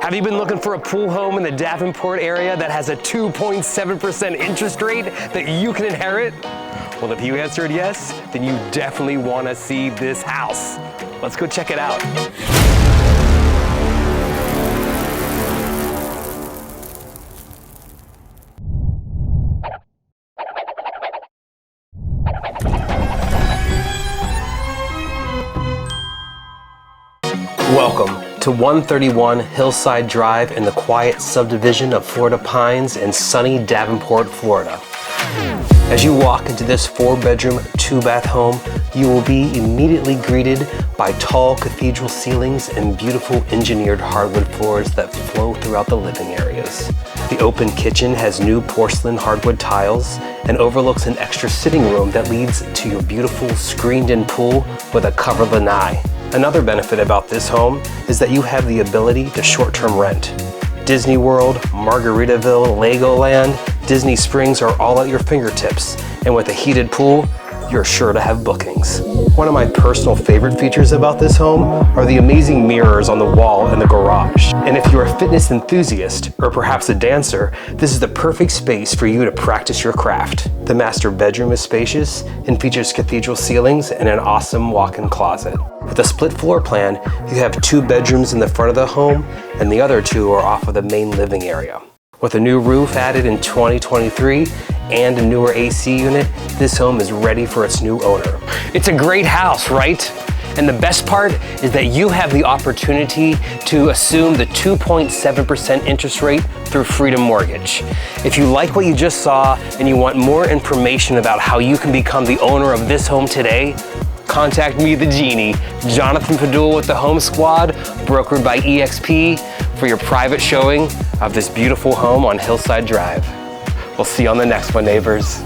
Have you been looking for a pool home in the Davenport area that has a 2.7% interest rate that you can inherit? Well, if you answered yes, then you definitely want to see this house. Let's go check it out. Welcome to 131 Hillside Drive in the quiet subdivision of Florida Pines in sunny Davenport, Florida. As you walk into this 4-bedroom, 2-bath home, you will be immediately greeted by tall cathedral ceilings and beautiful engineered hardwood floors that flow throughout the living areas. The open kitchen has new porcelain hardwood tiles and overlooks an extra sitting room that leads to your beautiful screened-in pool with a covered lanai. Another benefit about this home is that you have the ability to short-term rent. Disney World, Margaritaville, Legoland, Disney Springs are all at your fingertips, and with a heated pool, you're sure to have bookings. One of my personal favorite features about this home are the amazing mirrors on the wall in the garage. And if you're a fitness enthusiast, or perhaps a dancer, this is the perfect space for you to practice your craft. The master bedroom is spacious and features cathedral ceilings and an awesome walk-in closet. With a split floor plan, you have 2 bedrooms in the front of the home, and the other 2 are off of the main living area. With a new roof added in 2023 and a newer AC unit, this home is ready for its new owner. It's a great house, right? And the best part is that you have the opportunity to assume the 2.7% interest rate through Freedom Mortgage. If you like what you just saw and you want more information about how you can become the owner of this home today, contact me, the Genie, Jonathan Padul with the Home Squad, brokered by EXP, for your private showing of this beautiful home on Hillside Drive. We'll see you on the next one, neighbors.